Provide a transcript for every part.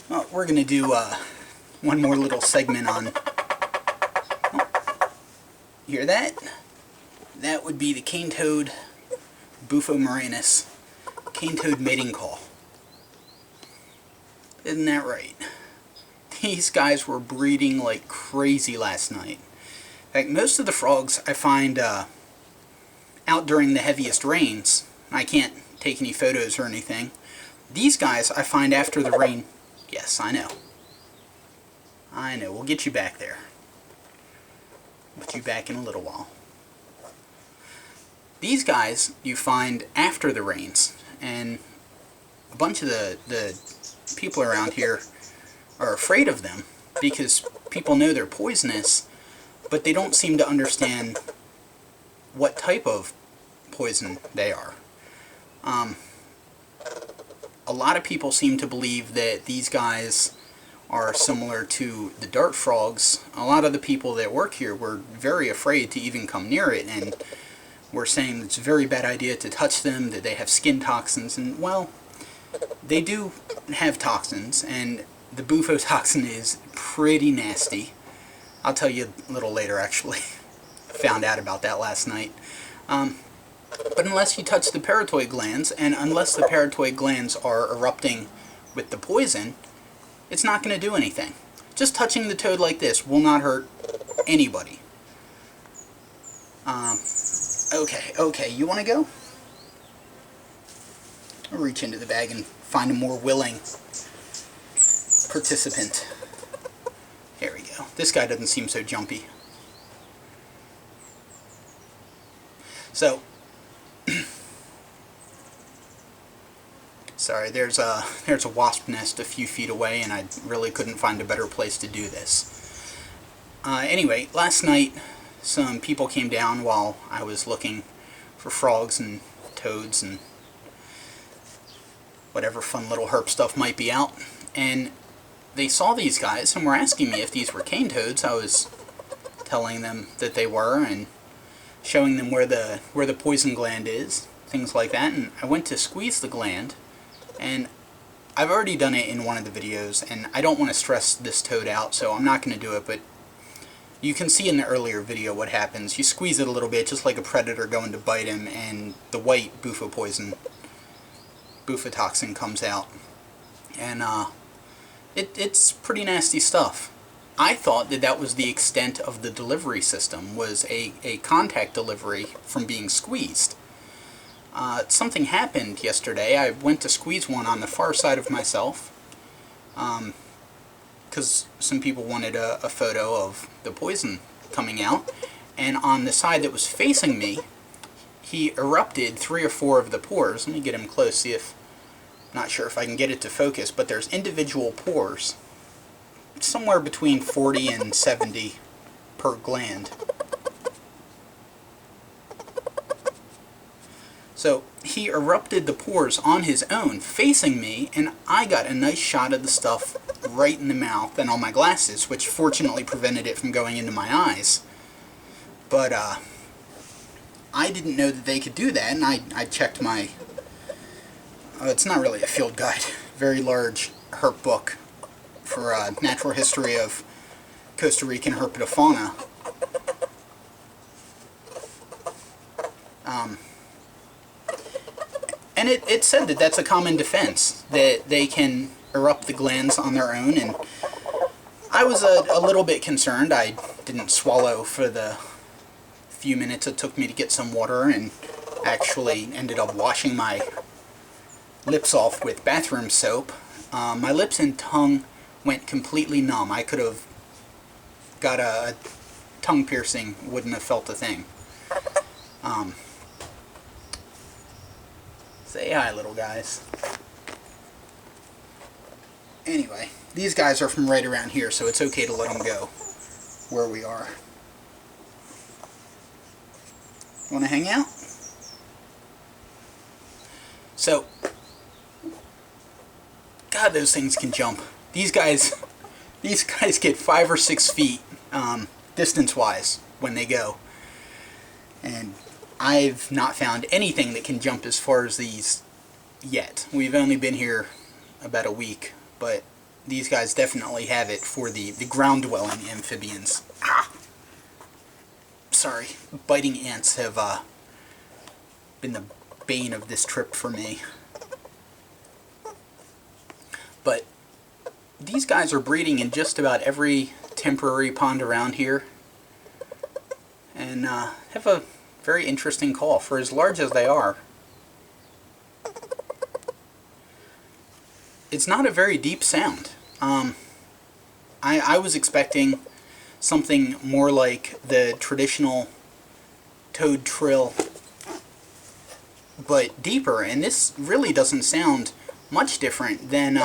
Well, we're going to do one more little segment on... Oh, you hear that? That would be the cane toad Bufo moranus. Cane toad mating call. Isn't that right? These guys were breeding like crazy last night. In fact, most of the frogs I find out during the heaviest rains. I can't take any photos or anything. These guys I find after the rain. Yes, I know. I know. We'll get you back there. Put you back in a little while. These guys you find after the rains, and a bunch of the people around here are afraid of them because people know they're poisonous, but they don't seem to understand what type of poison they are. A lot of people seem to believe that these guys are similar to the dart frogs. A lot of the people that work here were very afraid to even come near it, and were saying it's a very bad idea to touch them, that they have skin toxins, and well, they do have toxins, and the Bufo toxin is pretty nasty. I'll tell you a little later, actually. Found out about that last night. But unless you touch the parotoid glands, and unless the parotoid glands are erupting with the poison, it's not going to do anything. Just touching the toad like this will not hurt anybody. Okay, you want to go? I'll reach into the bag and find a more willing participant. There we go. This guy doesn't seem so jumpy. So, sorry, there's a wasp nest a few feet away, and I really couldn't find a better place to do this. Anyway, last night some people came down while I was looking for frogs and toads and whatever fun little herp stuff might be out, and they saw these guys and were asking me if these were cane toads. I was telling them that they were and showing them where the poison gland is, things like that, and I went to squeeze the gland, and I've already done it in one of the videos, and I don't want to stress this toad out, so I'm not going to do it, but you can see in the earlier video what happens. You squeeze it a little bit, just like a predator going to bite him, and the white Bufo poison, Bufo toxin comes out. And it's pretty nasty stuff. I thought that that was the extent of the delivery system, was a contact delivery from being squeezed. Something happened yesterday. I went to squeeze one on the far side of myself, because some people wanted a photo of the poison coming out, and on the side that was facing me, he erupted 3 or 4 of the pores. Let me get him close, see if, not sure if I can get it to focus, but there's individual pores, somewhere between 40 and 70 per gland. So he erupted the pores on his own, facing me, and I got a nice shot of the stuff right in the mouth and on my glasses, which fortunately prevented it from going into my eyes. But I didn't know that they could do that, and I checked my... it's not really a field guide, very large herp book for natural history of Costa Rican herpetofauna. And it said that that's a common defense, that they can erupt the glands on their own, and I was a little bit concerned. I didn't swallow for the few minutes it took me to get some water, and actually ended up washing my lips off with bathroom soap. My lips and tongue went completely numb. I could have got a tongue piercing, wouldn't have felt a thing. Say hi, little guys. Anyway, these guys are from right around here, so it's okay to let them go where we are. Want to hang out? So, God, those things can jump. These guys get 5 or 6 feet distance-wise when they go, and I've not found anything that can jump as far as these yet. We've only been here about a week, but these guys definitely have it for the ground-dwelling amphibians. Ah! Sorry, biting ants have been the bane of this trip for me. But these guys are breeding in just about every temporary pond around here, and have a very interesting call for as large as they are. It's not a very deep sound. I was expecting something more like the traditional toad trill, but deeper, and this really doesn't sound much different than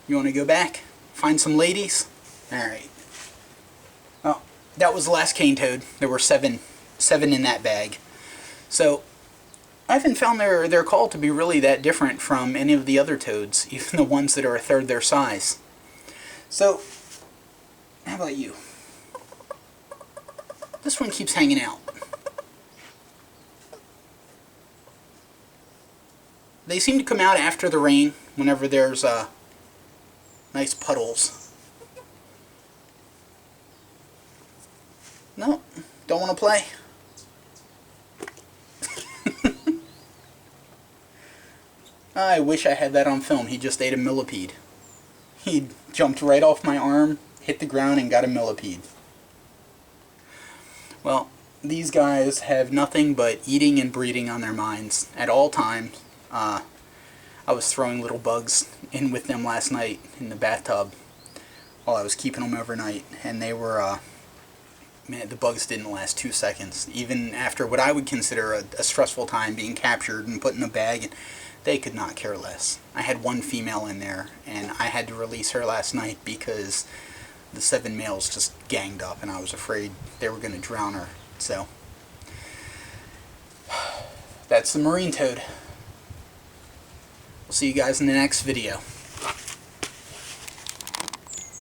you want to go back? Find some ladies? Alright. Oh, that was the last cane toad. There were seven in that bag. So, I haven't found their call to be really that different from any of the other toads, even the ones that are a third their size. So, how about you? This one keeps hanging out. They seem to come out after the rain, whenever there's nice puddles. No, don't want to play. I wish I had that on film. He just ate a millipede. He jumped right off my arm, hit the ground, and got a millipede. Well, these guys have nothing but eating and breeding on their minds at all times. I was throwing little bugs in with them last night in the bathtub while I was keeping them overnight, and they were, man, the bugs didn't last 2 seconds. Even after what I would consider a stressful time being captured and put in a bag, they could not care less. I had one female in there, and I had to release her last night because the 7 males just ganged up, and I was afraid they were going to drown her. So, that's the marine toad. We'll see you guys in the next video.